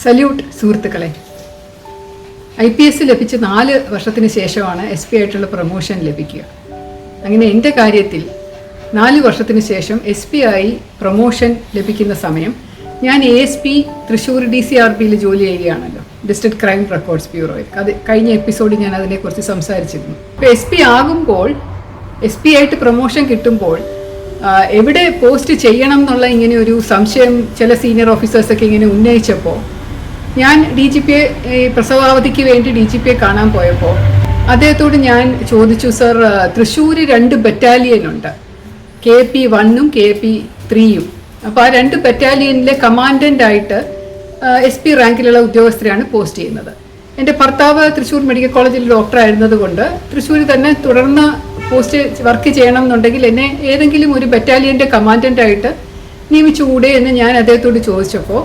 Salute സുഹൃത്തുക്കളെ. IPS ലഭിച്ച് 4 വർഷത്തിന് ശേഷമാണ് SP ആയിട്ടുള്ള പ്രൊമോഷൻ ലഭിക്കുക. അങ്ങനെ എൻ്റെ കാര്യത്തിൽ 4 വർഷത്തിന് ശേഷം SP ആയി പ്രൊമോഷൻ ലഭിക്കുന്ന സമയം ഞാൻ ASP തൃശ്ശൂർ DCRBയിൽ ജോലി ചെയ്യുകയാണല്ലോ, ഡിസ്ട്രിക്ട് ക്രൈം റെക്കോർഡ്സ് ബ്യൂറോയിൽ. അത് കഴിഞ്ഞ എപ്പിസോഡിൽ ഞാൻ അതിനെക്കുറിച്ച് സംസാരിച്ചിരുന്നു. ഇപ്പോൾ SP ആകുമ്പോൾ, SP ആയിട്ട് പ്രൊമോഷൻ കിട്ടുമ്പോൾ എവിടെ പോസ്റ്റ് ചെയ്യണം എന്നുള്ള ഇങ്ങനെ ഒരു സംശയം ചില സീനിയർ ഓഫീസേഴ്സൊക്കെ ഇങ്ങനെ ഉന്നയിച്ചപ്പോൾ ഞാൻ DGP പ്രസവാവധിക്ക് വേണ്ടി DGP കാണാൻ പോയപ്പോൾ അദ്ദേഹത്തോട് ഞാൻ ചോദിച്ചു, സർ തൃശ്ശൂർ 2 ബറ്റാലിയൻ ഉണ്ട്, KP1 KP3. അപ്പോൾ ആ 2 ബറ്റാലിയനിലെ കമാൻഡൻ്റായിട്ട് SP റാങ്കിലുള്ള ഉദ്യോഗസ്ഥരെയാണ് പോസ്റ്റ് ചെയ്യുന്നത്. എൻ്റെ ഭർത്താവ് തൃശ്ശൂർ മെഡിക്കൽ കോളേജിൽ ഡോക്ടറായിരുന്നത് കൊണ്ട് തൃശ്ശൂർ തന്നെ തുടർന്ന് പോസ്റ്റ് വർക്ക് ചെയ്യണം എന്നുണ്ടെങ്കിൽ എന്നെ ഏതെങ്കിലും ഒരു ബറ്റാലിയൻ്റെ കമാൻഡൻ്റായിട്ട് നിയമിച്ചുകൂടെ എന്ന് ഞാൻ അദ്ദേഹത്തോട് ചോദിച്ചപ്പോൾ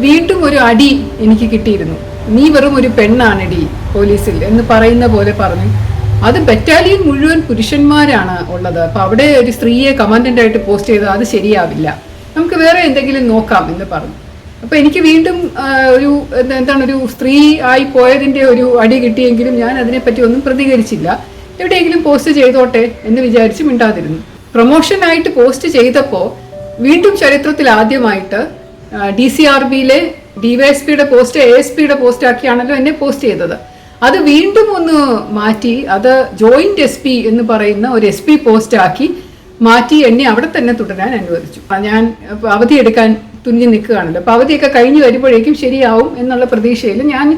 വീണ്ടും ഒരു അടി എനിക്ക് കിട്ടിയിരുന്നു. നീ വെറും ഒരു പെണ്ണാണെടി പോലീസിൽ എന്ന് പറയുന്ന പോലെ പറഞ്ഞു. അത് ബറ്റാലിയൻ മുഴുവൻ പുരുഷന്മാരാണ് ഉള്ളത്, അപ്പോൾ അവിടെ ഒരു സ്ത്രീയെ കമാൻഡൻ്റായിട്ട് പോസ്റ്റ് ചെയ്താൽ അത് ശരിയാവില്ല, നമുക്ക് വേറെ എന്തെങ്കിലും നോക്കാം എന്ന് പറഞ്ഞു. അപ്പോൾ എനിക്ക് വീണ്ടും ഒരു സ്ത്രീ ആയി പോയതിൻ്റെ ഒരു അടി കിട്ടിയെങ്കിലും ഞാൻ അതിനെപ്പറ്റി ഒന്നും പ്രതികരിച്ചില്ല. എവിടെയെങ്കിലും പോസ്റ്റ് ചെയ്തോട്ടെ എന്ന് വിചാരിച്ച് മിണ്ടാതിരുന്നു. പ്രൊമോഷനായിട്ട് പോസ്റ്റ് ചെയ്തപ്പോൾ വീണ്ടും ചരിത്രത്തിൽ ആദ്യമായിട്ട് DCRBയിലെ DYSPയുടെ പോസ്റ്റ് ASPയുടെ പോസ്റ്റ് ആക്കിയാണല്ലോ എന്നെ പോസ്റ്റ് ചെയ്തത്. അത് വീണ്ടും ഒന്ന് മാറ്റി അത് ജോയിന്റ് SP എന്ന് പറയുന്ന ഒരു SP പോസ്റ്റ് ആക്കി മാറ്റി എന്നെ അവിടെ തന്നെ തുടരാൻ അനുവദിച്ചു. ഞാൻ അവധിയെടുക്കാൻ തുനിഞ്ഞ് നിൽക്കുകയാണല്ലോ, അപ്പോൾ അവധിയൊക്കെ കഴിഞ്ഞ് വരുമ്പോഴേക്കും ശരിയാവും എന്നുള്ള പ്രതീക്ഷയിൽ ഞാൻ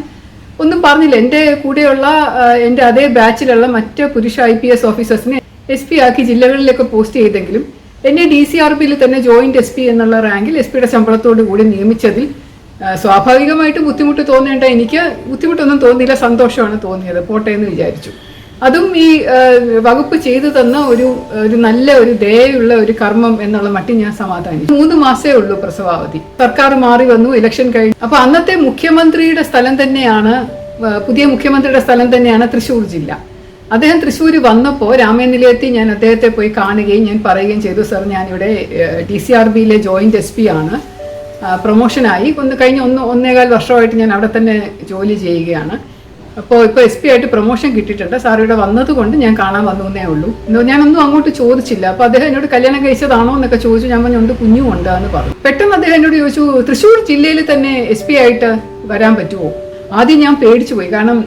ഒന്നും പറഞ്ഞില്ല. എൻ്റെ കൂടെയുള്ള എൻ്റെ അതേ ബാച്ചിലുള്ള മറ്റ് പുരുഷ IPS ഓഫീസേഴ്സിനെ SP ആക്കി ജില്ലകളിലൊക്കെ പോസ്റ്റ് ചെയ്തെങ്കിലും എന്നെ DCRBയിൽ തന്നെ ജോയിന്റ് SP എന്നുള്ള റാങ്കിൽ SPയുടെ ശമ്പളത്തോടു കൂടി നിയമിച്ചതിൽ സ്വാഭാവികമായിട്ടും ബുദ്ധിമുട്ട് തോന്നേണ്ട എനിക്ക് ബുദ്ധിമുട്ടൊന്നും തോന്നിയില്ല, സന്തോഷമാണ് തോന്നിയത്. പോട്ടെ എന്ന് വിചാരിച്ചു. അതും ഈ വകുപ്പ് ചെയ്തു തന്ന ഒരു നല്ല ഒരു ദയുള്ള ഒരു കർമ്മം എന്നുള്ള മട്ടിൽ ഞാൻ സമാധാനിച്ചു. 3 മാസേ ഉള്ളൂ പ്രസവാവധി. സർക്കാർ മാറി വന്നു, ഇലക്ഷൻ കഴിഞ്ഞു. അപ്പൊ അന്നത്തെ മുഖ്യമന്ത്രിയുടെ സ്ഥലം തന്നെയാണ്, പുതിയ മുഖ്യമന്ത്രിയുടെ സ്ഥലം തന്നെയാണ് തൃശ്ശൂർ ജില്ല. അദ്ദേഹം തൃശ്ശൂർ വന്നപ്പോൾ രാമനിലയത്തിൽ ഞാൻ അദ്ദേഹത്തെ പോയി കാണുകയും ഞാൻ പറയുകയും ചെയ്തു, സർ ഞാനിവിടെ DCRBയിലെ ജോയിന്റ് SP ആണ്, പ്രൊമോഷനായി കഴിഞ്ഞ 1.25 വർഷമായിട്ട് ഞാൻ അവിടെ തന്നെ ജോലി ചെയ്യുകയാണ്. അപ്പോൾ ഇപ്പോൾ SP ആയിട്ട് പ്രൊമോഷൻ കിട്ടിയിട്ടുണ്ട്, സാർ ഇവിടെ വന്നതുകൊണ്ട് ഞാൻ കാണാൻ വന്നേ ഉള്ളൂ. ഞാനൊന്നും അങ്ങോട്ട് ചോദിച്ചില്ല. അപ്പോൾ അദ്ദേഹം എന്നോട് കല്യാണം കഴിച്ചതാണോ എന്നൊക്കെ ചോദിച്ചു. ഞാൻ പറഞ്ഞു കുഞ്ഞുമുണ്ട് എന്ന് പറഞ്ഞു. പെട്ടെന്ന് അദ്ദേഹം എന്നോട് ചോദിച്ചു, തൃശ്ശൂർ ജില്ലയിൽ തന്നെ SP ആയിട്ട് വരാൻ പറ്റുമോ? ആദ്യം ഞാൻ പേടിച്ചു പോയി. കാരണം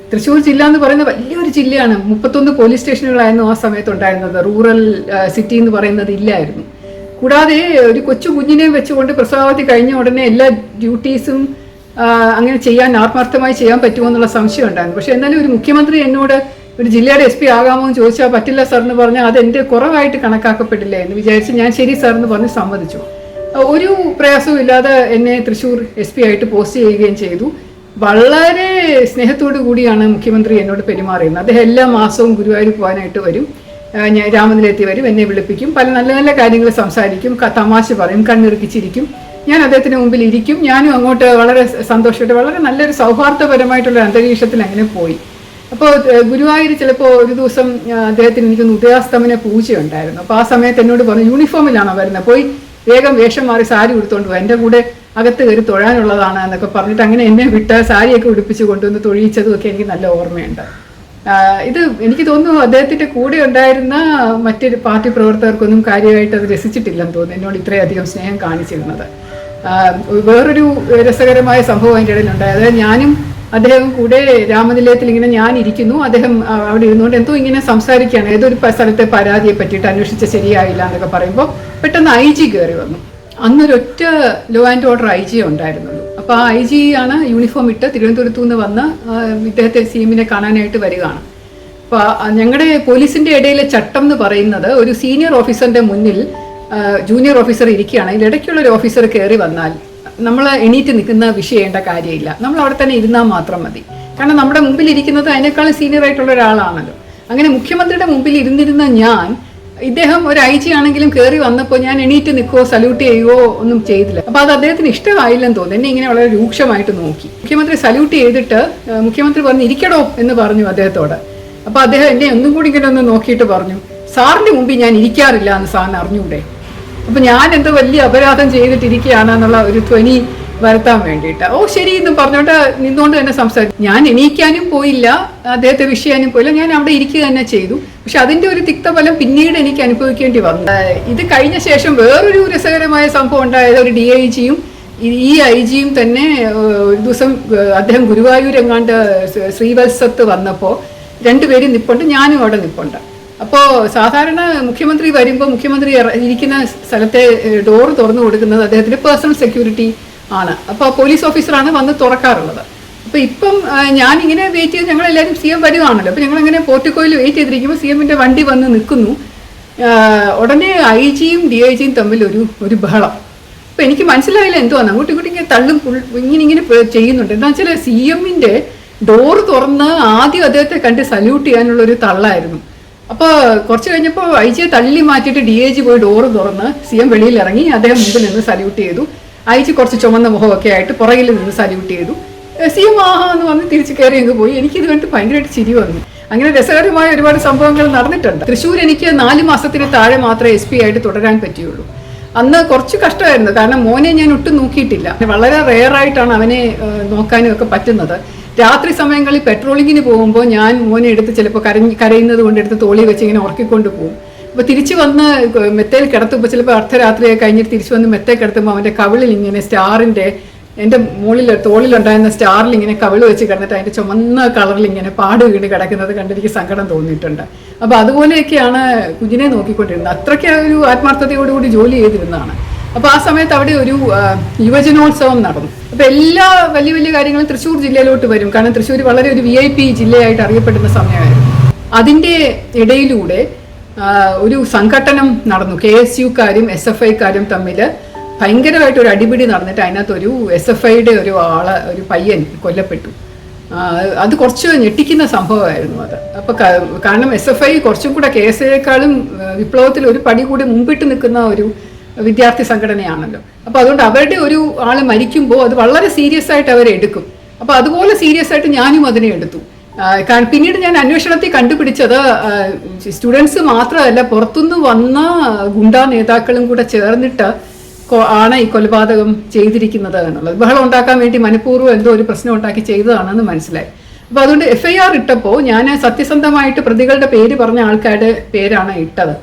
തൃശ്ശൂർ ജില്ല എന്ന് പറയുന്നത് വലിയൊരു ജില്ലയാണ്. 31 പോലീസ് സ്റ്റേഷനുകളായിരുന്നു ആ സമയത്ത് ഉണ്ടായിരുന്നത്. റൂറൽ സിറ്റി എന്ന് പറയുന്നത് ഇല്ലായിരുന്നു. കൂടാതെ ഒരു കൊച്ചു കുഞ്ഞിനെ വെച്ചുകൊണ്ട് പ്രസവാവധി കഴിഞ്ഞ ഉടനെ എല്ലാ ഡ്യൂട്ടീസും അങ്ങനെ ആത്മാർത്ഥമായി ചെയ്യാൻ പറ്റുമോ എന്നുള്ള സംശയം ഉണ്ടായിരുന്നു. പക്ഷെ എന്നാലും ഒരു മുഖ്യമന്ത്രി എന്നോട് ഒരു ജില്ലയുടെ SP ആകാമോ എന്ന് ചോദിച്ചാൽ പറ്റില്ല സാർ എന്ന് പറഞ്ഞാൽ അത് എൻ്റെ കുറവായിട്ട് കണക്കാക്കപ്പെട്ടില്ല എന്ന് വിചാരിച്ച് ഞാൻ ശരി സാർ എന്ന് പറഞ്ഞ് സമ്മതിച്ചു. ഒരു പ്രയാസവും ഇല്ലാതെ എന്നെ തൃശ്ശൂർ SP ആയിട്ട് പോസ്റ്റ് ചെയ്യുകയും ചെയ്തു. വളരെ സ്നേഹത്തോടു കൂടിയാണ് മുഖ്യമന്ത്രി എന്നോട് പെരുമാറിയുന്നത്. അദ്ദേഹം എല്ലാ മാസവും ഗുരുവായൂർ പോകാനായിട്ട് വരും, ഞാൻ രാമനിലയത്തിൽ വരും, എന്നെ വിളിപ്പിക്കും, പല നല്ല നല്ല കാര്യങ്ങൾ സംസാരിക്കും, തമാശ പറയും, കണ്ണിറുക്കിച്ചിരിക്കും. ഞാൻ അദ്ദേഹത്തിന് മുമ്പിൽ ഇരിക്കും. ഞാനും അങ്ങോട്ട് വളരെ സന്തോഷമായിട്ട് വളരെ നല്ലൊരു സൗഹാർദ്ദപരമായിട്ടുള്ള അന്തരീക്ഷത്തിൽ അങ്ങനെ പോയി. അപ്പോൾ ഗുരുവായൂർ ചിലപ്പോൾ ഒരു ദിവസം അദ്ദേഹത്തിന് എനിക്കൊന്ന് ഉദയാസ്തമന പൂജ ഉണ്ടായിരുന്നു. അപ്പോൾ ആ സമയത്ത് എന്നോട് പറഞ്ഞു, യൂണിഫോമിലാണോ വരുന്നത്, പോയി വേഗം വേഷം മാറി സാരി ഉടുത്തോണ്ട് പോകും, എൻ്റെ കൂടെ അകത്ത് കയറി തൊഴാനുള്ളതാണ് എന്നൊക്കെ പറഞ്ഞിട്ട് അങ്ങനെ എന്നെ വിട്ട് സാരിയൊക്കെ ഉടുപ്പിച്ച് കൊണ്ടുവന്ന് തൊഴിയിച്ചതും ഒക്കെ എനിക്ക് നല്ല ഓർമ്മയുണ്ട്. ഇത് എനിക്ക് തോന്നുന്നു അദ്ദേഹത്തിൻ്റെ കൂടെ ഉണ്ടായിരുന്ന മറ്റൊരു പാർട്ടി പ്രവർത്തകർക്കൊന്നും കാര്യമായിട്ട് അത് രസിച്ചിട്ടില്ലെന്ന് തോന്നുന്നു, എന്നോട് ഇത്രയധികം സ്നേഹം കാണിച്ചിരുന്നത്. വേറൊരു രസകരമായ സംഭവം അതിൻ്റെ ഇടയിലുണ്ടായി. അതായത് ഞാനും അദ്ദേഹം കൂടെ രാമനിലയത്തിൽ ഇങ്ങനെ ഞാൻ ഇരിക്കുന്നു, അദ്ദേഹം അവിടെ ഇരുന്നുകൊണ്ട് എന്തോ ഇങ്ങനെ സംസാരിക്കുകയാണ്, ഏതൊരു സ്ഥലത്തെ പരാതിയെ പറ്റിയിട്ട് അന്വേഷിച്ച് ശരിയായില്ല എന്നൊക്കെ പറയുമ്പോൾ പെട്ടെന്ന് IG കയറി വന്നു. അന്നൊരൊറ്റ ലോ ആൻഡ് ഓർഡർ IG ഉണ്ടായിരുന്നുള്ളൂ. അപ്പോൾ ആ IG ആണ് യൂണിഫോം ഇട്ട് തിരുവനന്തപുരത്തു നിന്ന് വന്ന് ഇദ്ദേഹത്തെ CM കാണാനായിട്ട് വരികയാണ്. അപ്പോൾ ഞങ്ങളുടെ പോലീസിൻ്റെ ഇടയിലെ ചട്ടം എന്ന് പറയുന്നത് ഒരു സീനിയർ ഓഫീസറിൻ്റെ മുന്നിൽ ജൂനിയർ ഓഫീസർ ഇരിക്കുകയാണ്, ഇതിലിടയ്ക്കുള്ള ഒരു ഓഫീസർ കയറി വന്നാൽ നമ്മൾ എണീറ്റ് നിൽക്കുന്ന വിഷയമുള്ള കാര്യമില്ല, നമ്മൾ അവിടെ തന്നെ ഇരുന്നാൽ മാത്രം മതി. കാരണം നമ്മുടെ മുമ്പിൽ ഇരിക്കുന്നത് അതിനേക്കാൾ സീനിയർ ആയിട്ടുള്ള ഒരാളാണല്ലോ. അങ്ങനെ മുഖ്യമന്ത്രിയുടെ മുമ്പിൽ ഇരുന്നിരുന്ന ഞാൻ, ഇദ്ദേഹം ഒരു IG ആണെങ്കിലും കയറി വന്നപ്പോൾ ഞാൻ എണീറ്റ് നിൽക്കുകയോ സല്യൂട്ട് ചെയ്യുകയോ ഒന്നും ചെയ്തില്ല. അപ്പോൾ അത് അദ്ദേഹത്തിന് ഇഷ്ടമായില്ലെന്ന് തോന്നുന്നു. എന്നെ ഇങ്ങനെ വളരെ രൂക്ഷമായിട്ട് നോക്കി. മുഖ്യമന്ത്രി സല്യൂട്ട് ചെയ്തിട്ട് മുഖ്യമന്ത്രി പറഞ്ഞു ഇരിക്കടോ എന്ന് പറഞ്ഞു അദ്ദേഹത്തോട്. അപ്പോൾ അദ്ദേഹം എന്നെ ഒന്നും കൂടി ഇങ്ങനെ ഒന്ന് നോക്കിയിട്ട് പറഞ്ഞു, സാറിൻ്റെ മുമ്പിൽ ഞാൻ ഇരിക്കാറില്ല എന്ന് സാറിന് അറിഞ്ഞൂടെ? അപ്പോൾ ഞാൻ എന്തോ വലിയ അപരാധം ചെയ്തിട്ടിരിക്കുകയാണെന്നുള്ള ഒരു ധ്വനി വരുത്താൻ വേണ്ടിയിട്ട്. ഓ ശരി എന്ന് പറഞ്ഞോട്ട് നിന്നുകൊണ്ട് തന്നെ സംസാരിച്ചു. ഞാൻ എണീക്കാനും പോയില്ല, അദ്ദേഹത്തെ വിഷയാനും പോയില്ല, ഞാൻ അവിടെ ഇരിക്കുക തന്നെ ചെയ്തു. പക്ഷെ അതിന്റെ ഒരു തിക്തഫലം പിന്നീട് എനിക്ക് അനുഭവിക്കേണ്ടി വന്നു. ഇത് കഴിഞ്ഞ ശേഷം വേറൊരു രസകരമായ സംഭവം ഉണ്ടായത്, ഒരു DIGയും ഈ IG തന്നെ ഒരു ദിവസം അദ്ദേഹം ഗുരുവായൂർ എങ്ങാണ്ട് ശ്രീവത്സത്ത് വന്നപ്പോൾ രണ്ടുപേരും നിപ്പുണ്ട്, ഞാനും അവിടെ നിപ്പുണ്ട്. അപ്പോൾ സാധാരണ മുഖ്യമന്ത്രി വരുമ്പോൾ മുഖ്യമന്ത്രി ഇരിക്കുന്ന സ്ഥലത്തെ ഡോറ് തുറന്നു കൊടുക്കുന്നത് അദ്ദേഹത്തിന്റെ പേഴ്സണൽ സെക്യൂരിറ്റി ആണ്. അപ്പോൾ പോലീസ് ഓഫീസറാണ് വന്ന് തുറക്കാറുള്ളത്. അപ്പോൾ ഇപ്പം ഞാനിങ്ങനെ വെയിറ്റ് ചെയ്ത് ഞങ്ങളെല്ലാവരും CM വരുവാണല്ലോ. അപ്പോൾ ഞങ്ങളിങ്ങനെ പോർട്ടിക്കോയിൽ വെയിറ്റ് ചെയ്തിരിക്കുമ്പോൾ CMന്റെ വണ്ടി വന്ന് നിൽക്കുന്നു. ഉടനെ IG-യും DIG-യും തമ്മിൽ ഒരു ബഹളം. അപ്പോൾ എനിക്ക് മനസ്സിലായില്ല എന്തുവാണ്, അങ്ങോട്ടും ഇങ്ങോട്ടും ഇങ്ങനെ തള്ളും ഇങ്ങനെ ചെയ്യുന്നുണ്ട്. എന്താ വെച്ചാൽ CMന്റെ ഡോറ് തുറന്ന് ആദ്യം അദ്ദേഹത്തെ കണ്ട് സല്യൂട്ട് ചെയ്യാനുള്ള ഒരു തള്ളായിരുന്നു. അപ്പോൾ കുറച്ച് കഴിഞ്ഞപ്പോൾ IG-യെ തള്ളി മാറ്റിയിട്ട് DIG പോയി ഡോറ് തുറന്ന് CM വെളിയിൽ ഇറങ്ങി, അദ്ദേഹം മുമ്പിൽ നിന്ന് സല്യൂട്ട് ചെയ്തു. IG കുറച്ച് ചുമന്ന മുഖമൊക്കെ ആയിട്ട് പുറകിൽ നിന്ന് സല്യൂട്ട് ചെയ്തു. CM ആഹാ എന്ന് പറഞ്ഞ് തിരിച്ച് കയറി അങ്ങ് പോയി. എനിക്കിത് കണ്ടിട്ട് ഭയങ്കരമായിട്ട് ചിരി വന്നു. അങ്ങനെ രസകരമായ ഒരുപാട് സംഭവങ്ങൾ നടന്നിട്ടുണ്ട്. തൃശ്ശൂർ എനിക്ക് 4 മാസത്തിന് താഴെ മാത്രമേ SP ആയിട്ട് തുടരാൻ പറ്റിയുള്ളൂ. അന്ന് കുറച്ച് കഷ്ടമായിരുന്നു, കാരണം മോനെ ഞാൻ ഒട്ടും നോക്കിയിട്ടില്ല. വളരെ റെയറായിട്ടാണ് അവനെ നോക്കാനും ഒക്കെ പറ്റുന്നത്. രാത്രി സമയങ്ങളിൽ പെട്രോളിങ്ങിന് പോകുമ്പോൾ ഞാൻ മോനെ എടുത്ത് ചിലപ്പോൾ കരയുന്നത് കൊണ്ട് എടുത്ത് തോളി വെച്ച് ഇങ്ങനെ ഉറക്കിക്കൊണ്ട് പോകും. അപ്പോൾ തിരിച്ചു വന്ന് മെത്തയിൽ കിടത്തുമ്പോൾ ചിലപ്പോൾ അർദ്ധരാത്രിയൊക്കെ കഴിഞ്ഞിട്ട് തിരിച്ചു വന്ന് മെത്തയിൽ കിടത്തുമ്പോൾ അവൻ്റെ കവിളിൽ ഇങ്ങനെ സ്റ്റാറിൻ്റെ, എൻ്റെ മുകളിൽ തോളിലുണ്ടായിരുന്ന സ്റ്റാറിൽ ഇങ്ങനെ കവിള് വെച്ച് കിടന്നിട്ട് അതിൻ്റെ ചുമന്ന കളറിൽ ഇങ്ങനെ പാട് വീണ് കിടക്കുന്നത് കണ്ടെനിക്ക് സങ്കടം തോന്നിയിട്ടുണ്ട്. അപ്പോൾ അതുപോലെയൊക്കെയാണ് കുഞ്ഞിനെ നോക്കിക്കൊണ്ടിരുന്നത്. അത്രയ്ക്ക് ഒരു ആത്മാർത്ഥതയോടുകൂടി ജോലി ചെയ്തിരുന്നതാണ്. അപ്പോൾ ആ സമയത്ത് അവിടെ ഒരു യുവജനോത്സവം നടന്നു. അപ്പോൾ എല്ലാ വലിയ വലിയ കാര്യങ്ങളും തൃശ്ശൂർ ജില്ലയിലോട്ട് വരും, കാരണം തൃശ്ശൂർ വളരെ ഒരു VIP ജില്ലയായിട്ട് അറിയപ്പെടുന്ന സമയമായിരുന്നു. അതിൻ്റെ ഇടയിലൂടെ ഒരു സംഘട്ടനം നടന്നു. KSUക്കാരും SFIക്കാരും തമ്മിൽ ഭയങ്കരമായിട്ട് ഒരു അടിപിടി നടന്നിട്ട് അതിനകത്തൊരു SFIയുടെ ഒരു പയ്യൻ കൊല്ലപ്പെട്ടു. അത് കുറച്ച് ഞെട്ടിക്കുന്ന സംഭവമായിരുന്നു അത്. അപ്പോൾ കാരണം SFI കുറച്ചും കൂടെ KSAയെക്കാളും വിപ്ലവത്തിൽ ഒരു പടി കൂടി മുമ്പിട്ട് നിൽക്കുന്ന ഒരു വിദ്യാർത്ഥി സംഘടനയാണല്ലോ. അപ്പോൾ അതുകൊണ്ട് അവരുടെ ഒരു ആൾ മരിക്കുമ്പോൾ അത് വളരെ സീരിയസ് ആയിട്ട് അവരെടുക്കും. അപ്പോൾ അതുപോലെ സീരിയസ് ആയിട്ട് ഞാനും അതിനെ എടുത്തു. പിന്നീട് ഞാൻ അന്വേഷണത്തിൽ കണ്ടുപിടിച്ചത് സ്റ്റുഡൻസ് മാത്രമല്ല, പുറത്തുനിന്ന് വന്ന ഗുണ്ടാ നേതാക്കളും കൂടെ ചേർന്നിട്ട് ആണ് ഈ കൊലപാതകം ചെയ്തിരിക്കുന്നത് എന്നുള്ളത്. ബഹളം ഉണ്ടാക്കാൻ വേണ്ടി മനഃപൂർവ്വം എന്തോ ഒരു പ്രശ്നം ഉണ്ടാക്കി ചെയ്തതാണെന്ന് മനസ്സിലായി. അപ്പോൾ അതുകൊണ്ട് FIR ഇട്ടപ്പോൾ ഞാൻ സത്യസന്ധമായിട്ട് പ്രതികളുടെ പേര് പറഞ്ഞ ആൾക്കാരുടെ പേരാണ് ഇട്ടത്.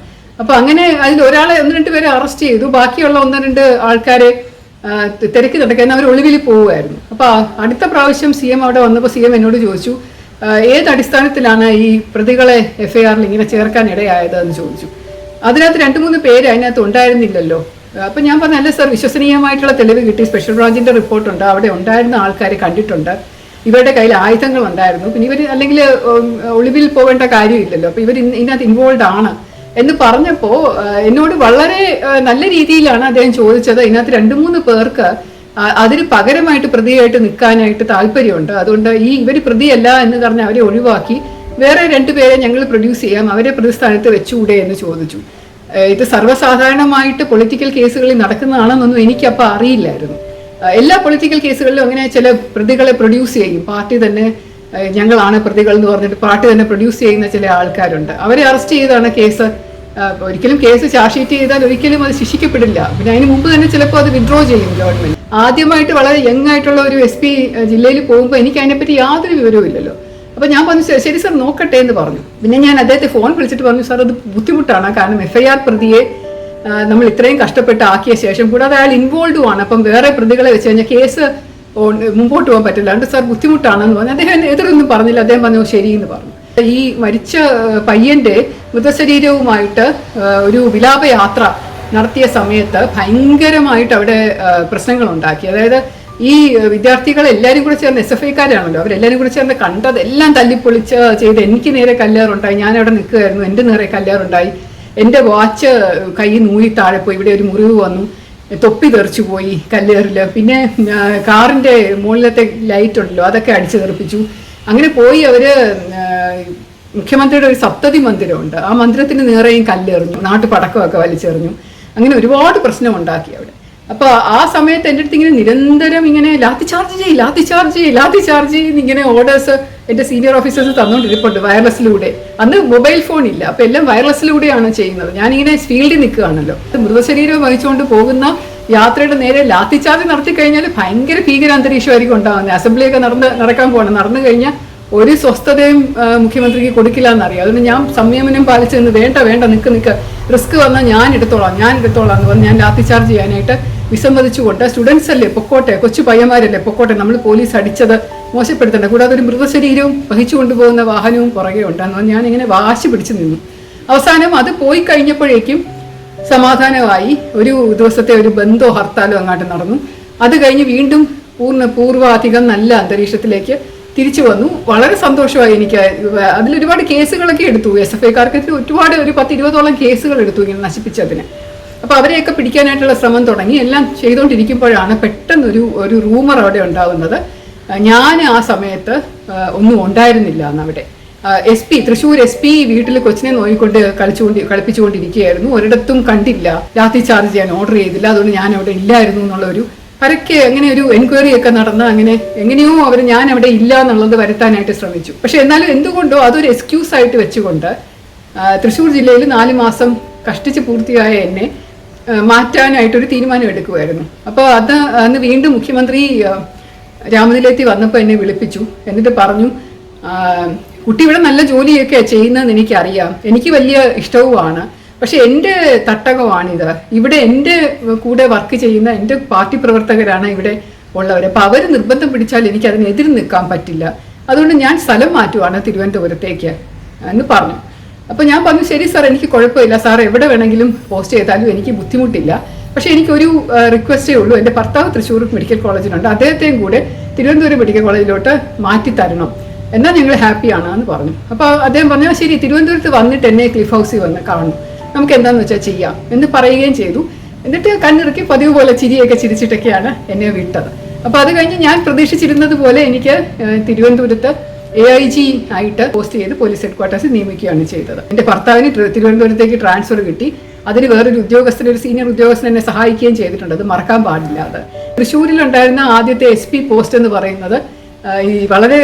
അപ്പോൾ അങ്ങനെ അതിൽ ഒരാളെ 1-2 പേരെ അറസ്റ്റ് ചെയ്തു. ബാക്കിയുള്ള 1-2 ആൾക്കാരെ തിരക്കി നടക്കാൻ അവർ ഒളിവിൽ പോവുമായിരുന്നു. അപ്പോൾ അടുത്ത പ്രാവശ്യം CM അവിടെ വന്നപ്പോൾ CM എന്നോട് ചോദിച്ചു, ഏത് അടിസ്ഥാനത്തിലാണ് ഈ പ്രതികളെ FIR-ൽ ഇങ്ങനെ ചേർക്കാൻ ഇടയായത് എന്ന് ചോദിച്ചു. അതിനകത്ത് 2-3 പേര് അതിനകത്ത് ഉണ്ടായിരുന്നില്ലല്ലോ. അപ്പം ഞാൻ പറഞ്ഞ, അല്ല സർ, വിശ്വസനീയമായിട്ടുള്ള തെളിവ് കിട്ടി, സ്പെഷ്യൽ ബ്രാഞ്ചിൻ്റെ റിപ്പോർട്ടുണ്ട്, അവിടെ ഉണ്ടായിരുന്ന ആൾക്കാരെ കണ്ടിട്ടുണ്ട്, ഇവരുടെ കയ്യിൽ ആയുധങ്ങൾ ഉണ്ടായിരുന്നു, പിന്നെ ഇവർ അല്ലെങ്കിൽ ഒളിവിൽ പോകേണ്ട കാര്യമില്ലല്ലോ, അപ്പോൾ ഇവർ ഇതിനകത്ത് ഇൻവോൾവ് ആണ് എന്ന് പറഞ്ഞപ്പോൾ എന്നോട് വളരെ നല്ല രീതിയിലാണ് അദ്ദേഹം ചോദിച്ചത്. ഇതിനകത്ത് 2-3 പേർക്ക് അതിന് പകരമായിട്ട് പ്രതിയായിട്ട് നിൽക്കാനായിട്ട് താല്പര്യമുണ്ട്, അതുകൊണ്ട് ഇവർ പ്രതിയല്ല എന്ന് പറഞ്ഞ് അവരെ ഒഴിവാക്കി വേറെ 2 പേരെ ഞങ്ങൾ പ്രൊഡ്യൂസ് ചെയ്യാം, അവരെ പ്രതിസ്ഥാനത്ത് വെച്ചുകൂടെ എന്ന് ചോദിച്ചു. ഇത് സർവ്വസാധാരണമായിട്ട് പൊളിറ്റിക്കൽ കേസുകളിൽ നടക്കുന്നതാണെന്നൊന്നും എനിക്കപ്പോൾ അറിയില്ലായിരുന്നു. എല്ലാ പൊളിറ്റിക്കൽ കേസുകളിലും അങ്ങനെ ചില പ്രതികളെ പ്രൊഡ്യൂസ് ചെയ്യും, പാർട്ടി തന്നെ ഞങ്ങളാണ് പ്രതികൾ എന്ന് പറഞ്ഞിട്ട് പാർട്ടി തന്നെ പ്രൊഡ്യൂസ് ചെയ്യുന്ന ചില ആൾക്കാരുണ്ട്. അവരെ അറസ്റ്റ് ചെയ്താണ് കേസ്. ഒരിക്കലും കേസ് ചാർജ് ഷീറ്റ് ചെയ്താൽ ഒരിക്കലും അത് ശിക്ഷിക്കപ്പെടില്ല. പിന്നെ അതിന് മുമ്പ് തന്നെ ചിലപ്പോൾ അത് വിഡ്രോ ചെയ്യും ഗവൺമെന്റ്. ആദ്യമായിട്ട് വളരെ യങ് ആയിട്ടുള്ള ഒരു SP ജില്ലയിൽ പോകുമ്പോൾ എനിക്ക് അതിനെപ്പറ്റി യാതൊരു വിവരവും ഇല്ലല്ലോ. അപ്പോൾ ഞാൻ പറഞ്ഞു, ശരി സർ നോക്കട്ടെ എന്ന് പറഞ്ഞു. പിന്നെ ഞാൻ അദ്ദേഹത്തെ ഫോൺ വിളിച്ചിട്ട് പറഞ്ഞു, സാർ അത് ബുദ്ധിമുട്ടാണ്, കാരണം FIR പ്രതിയെ നമ്മൾ ഇത്രയും കഷ്ടപ്പെട്ട് ആക്കിയ ശേഷം കൂടാതെ അയാൾ ഇൻവോൾവ് ആണ്, അപ്പം വേറെ പ്രതികളെ വെച്ച് കഴിഞ്ഞാൽ കേസ് മുമ്പോട്ട് പോകാൻ പറ്റില്ല, അതുകൊണ്ട് സാർ ബുദ്ധിമുട്ടാണെന്ന് പറഞ്ഞു. അദ്ദേഹം എതിരൊന്നും പറഞ്ഞില്ല, അദ്ദേഹം പറഞ്ഞു ശരി എന്ന് പറഞ്ഞു. ഈ മരിച്ച പയ്യന്റെ മൃതശരീരവുമായിട്ട് ഒരു വിലാപയാത്ര നടത്തിയ സമയത്ത് ഭയങ്കരമായിട്ട് അവിടെ പ്രശ്നങ്ങൾ ഉണ്ടാക്കി. അതായത് ഈ വിദ്യാർത്ഥികൾ എല്ലാവരും കൂടെ ചേർന്ന് SFIക്കാരാണല്ലോ, അവരെല്ലാവരും കൂടെ ചേർന്ന് കണ്ടതെല്ലാം തല്ലിപ്പൊളിച്ച് ചെയ്ത് എനിക്ക് നേരെ കല്ലേറുണ്ടായി. ഞാൻ അവിടെ നിൽക്കുമായിരുന്നു, എൻ്റെ നേരെ കല്ലേറുണ്ടായി, എൻ്റെ വാച്ച് കൈ നൂരി താഴെ പോയി, ഇവിടെ ഒരു മുറിവ് വന്നു, തൊപ്പി തെറിച്ചു പോയി കല്ലേറിൽ, പിന്നെ കാറിൻ്റെ മുകളിലത്തെ ലൈറ്റ് ഉണ്ടല്ലോ അതൊക്കെ അടിച്ചു തെറിപ്പിച്ചു. അങ്ങനെ പോയി അവർ മുഖ്യമന്ത്രിയുടെ ഒരു സപ്തതി മന്ദിരമുണ്ട്, ആ മന്ദിരത്തിന് നേരെയും കല്ലെറിഞ്ഞു, നാട്ടുപടക്കമൊക്കെ വലിച്ചെറിഞ്ഞു. അങ്ങനെ ഒരുപാട് പ്രശ്നം ഉണ്ടാക്കി അവിടെ. അപ്പോൾ ആ സമയത്ത് എൻ്റെ അടുത്ത് ഇങ്ങനെ നിരന്തരം ഇങ്ങനെ ലാത്തി ചാർജ് ചെയ്യും ഇങ്ങനെ ഓർഡേഴ്സ് എൻ്റെ സീനിയർ ഓഫീസേഴ്സ് തന്നുകൊണ്ടിരിപ്പുണ്ട് വയർലെസ്സിലൂടെ. അന്ന് മൊബൈൽ ഫോൺ ഇല്ല, അപ്പോൾ എല്ലാം വയർലെസ്സിലൂടെയാണ് ചെയ്യുന്നത്. ഞാനിങ്ങനെ ഫീൽഡിൽ നിൽക്കുകയാണല്ലോ, മൃതശരീരം വഹിച്ചുകൊണ്ട് പോകുന്ന യാത്രയുടെ നേരെ ലാത്തിച്ചാർജ് നടത്തി കഴിഞ്ഞാൽ ഭയങ്കര ഭീകര അന്തരീക്ഷമായിരിക്കും ഉണ്ടാകുന്നത്. അസംബ്ലിയൊക്കെ നടക്കാൻ പോകണം. നടന്നു കഴിഞ്ഞാൽ ഒരു സ്വസ്ഥതയും മുഖ്യമന്ത്രിക്ക് കൊടുക്കില്ല എന്നറിയാം. അതുകൊണ്ട് ഞാൻ സംയമനം പാലിച്ചു നിന്ന് വേണ്ട നിൽക്ക് റിസ്ക് വന്നാൽ ഞാൻ എടുത്തോളാം എന്ന് പറഞ്ഞ് ഞാൻ ലാത്തിച്ചാർജ് ചെയ്യാനായിട്ട് വിസമ്മതിച്ചുകൊണ്ട് സ്റ്റുഡൻസ് അല്ലേ പൊക്കോട്ടെ, കൊച്ചു പയ്യന്മാരല്ലേ പൊക്കോട്ടെ, നമ്മൾ പോലീസ് അടിച്ചത് മോശപ്പെടുത്തണ്ട, കൂടാതെ ഒരു മൃതശരീരവും വഹിച്ചു കൊണ്ടുപോകുന്ന വാഹനവും പുറകെ ഉണ്ടെന്ന് ഞാനിങ്ങനെ വാശി പിടിച്ചു നിന്നു. അവസാനം അത് പോയി കഴിഞ്ഞപ്പോഴേക്കും സമാധാനമായി. ഒരു ദിവസത്തെ ഒരു ബന്ധോ ഹർത്താലോ അങ്ങോട്ട് നടന്നു. അത് കഴിഞ്ഞ് വീണ്ടും പൂർവാധികം നല്ല അന്തരീക്ഷത്തിലേക്ക് തിരിച്ചു വന്നു. വളരെ സന്തോഷമായി എനിക്ക്. അതിലൊരുപാട് കേസുകളൊക്കെ എടുത്തു. SFIക്കാർക്കെതിരെ ഒരു 10-20ഓളം കേസുകൾ എടുത്തു ഇങ്ങനെ നശിപ്പിച്ചതിന്. അപ്പോൾ അവരെയൊക്കെ പിടിക്കാനായിട്ടുള്ള ശ്രമം തുടങ്ങി. എല്ലാം ചെയ്തുകൊണ്ടിരിക്കുമ്പോഴാണ് പെട്ടെന്നൊരു റൂമർ അവിടെ ഉണ്ടാകുന്നത്. ഞാൻ ആ സമയത്ത് ഒന്നും ഉണ്ടായിരുന്നില്ല എന്നവിടെ. തൃശ്ശൂർ SP വീട്ടിൽ കൊച്ചിനെ നോയിക്കൊണ്ട് കളിപ്പിച്ചുകൊണ്ടിരിക്കുകയായിരുന്നു. ഒരിടത്തും കണ്ടില്ല, ലാത്തി ചാർജ് ചെയ്യാൻ ഓർഡർ ചെയ്തില്ല, അതുകൊണ്ട് ഞാൻ അവിടെ ഇല്ലായിരുന്നു എന്നുള്ളൊരു പരക്കെ അങ്ങനെ ഒരു എൻക്വയറി ഒക്കെ നടന്ന് അങ്ങനെ എങ്ങനെയോ ഞാൻ അവിടെ ഇല്ല എന്നുള്ളത് വരുത്താനായിട്ട് ശ്രമിച്ചു. പക്ഷെ എന്നാലും എന്തുകൊണ്ടോ അതൊരു എക്സ്ക്യൂസ് ആയിട്ട് വെച്ചുകൊണ്ട് തൃശ്ശൂർ ജില്ലയിൽ 4 മാസം കഷ്ടിച്ച് പൂർത്തിയായ എന്നെ മാറ്റാനായിട്ടൊരു തീരുമാനം എടുക്കുമായിരുന്നു. അപ്പോൾ അന്ന് വീണ്ടും മുഖ്യമന്ത്രി രാമനിലയത്തിൽ വന്നപ്പോൾ എന്നെ വിളിപ്പിച്ചു. എന്നിട്ട് പറഞ്ഞു, കുട്ടി ഇവിടെ നല്ല ജോലിയൊക്കെ ചെയ്യുന്നതെന്ന് എനിക്കറിയാം, എനിക്ക് വലിയ ഇഷ്ടവുമാണ്, പക്ഷെ എൻ്റെ തട്ടകമാണിത്, ഇവിടെ എൻ്റെ കൂടെ വർക്ക് ചെയ്യുന്ന എൻ്റെ പാർട്ടി പ്രവർത്തകരാണ് ഇവിടെ ഉള്ളവർ, അപ്പോൾ അവർ നിർബന്ധം പിടിച്ചാൽ എനിക്ക് അതിനെതിരെ നിൽക്കാൻ പറ്റില്ല, അതുകൊണ്ട് ഞാൻ സ്ഥലം മാറ്റുവാണ് തിരുവനന്തപുരത്തേക്ക് എന്ന് പറഞ്ഞു. അപ്പോൾ ഞാൻ പറഞ്ഞു, ശരി സാർ, എനിക്ക് കുഴപ്പമില്ല, സാർ എവിടെ വേണമെങ്കിലും പോസ്റ്റ് ചെയ്താലും എനിക്ക് ബുദ്ധിമുട്ടില്ല, പക്ഷേ എനിക്കൊരു റിക്വസ്റ്റേ ഉള്ളൂ, എൻ്റെ ഭർത്താവ് തൃശ്ശൂർ മെഡിക്കൽ കോളേജിലുണ്ട്, അദ്ദേഹത്തെയും കൂടെ തിരുവനന്തപുരം മെഡിക്കൽ കോളേജിലോട്ട് മാറ്റി തരണം, എന്നാൽ ഞങ്ങൾ ഹാപ്പിയാണ് എന്ന് പറഞ്ഞു. അപ്പോൾ അദ്ദേഹം പറഞ്ഞു, ശരി, തിരുവനന്തപുരത്ത് വന്നിട്ട് എന്നെ ക്ലിഫ് ഹൗസിൽ വന്ന് കാണും, നമുക്ക് എന്താണെന്ന് വെച്ചാൽ ചെയ്യാം എന്ന് പറയുകയും ചെയ്തു. എന്നിട്ട് കണ്ണിറക്കി പതിവ് പോലെ ചിരിയൊക്കെ ചിരിച്ചിട്ടൊക്കെയാണ് എന്നെ വിട്ടത്. അപ്പോൾ അത് കഴിഞ്ഞ് ഞാൻ പ്രതീക്ഷിച്ചിരുന്നത് പോലെ എനിക്ക് തിരുവനന്തപുരത്ത് AIG ആയിട്ട് പോസ്റ്റ് ചെയ്ത് പോലീസ് ഹെഡ്ക്വാർട്ടേഴ്സിൽ നിയമിക്കുകയാണ് ചെയ്തത്. എൻ്റെ ഭർത്താവിന് തിരുവനന്തപുരത്തേക്ക് ട്രാൻസ്ഫർ കിട്ടി. അതിന് വേറൊരു ഉദ്യോഗസ്ഥൻ, ഒരു സീനിയർ ഉദ്യോഗസ്ഥൻ എന്നെ സഹായിക്കുകയും ചെയ്തിട്ടുണ്ട്. അത് മറക്കാൻ പാടില്ല. അത് തൃശ്ശൂരിലുണ്ടായിരുന്ന ആദ്യത്തെ SP പോസ്റ്റ് എന്ന് പറയുന്നത് ഈ വളരെ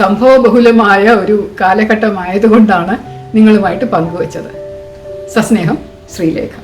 സംഭവബഹുലമായ ഒരു കാലഘട്ടമായതുകൊണ്ടാണ് നിങ്ങളുമായിട്ട് പങ്കുവച്ചത്. സസ്നേഹം, ശ്രീലേഖ.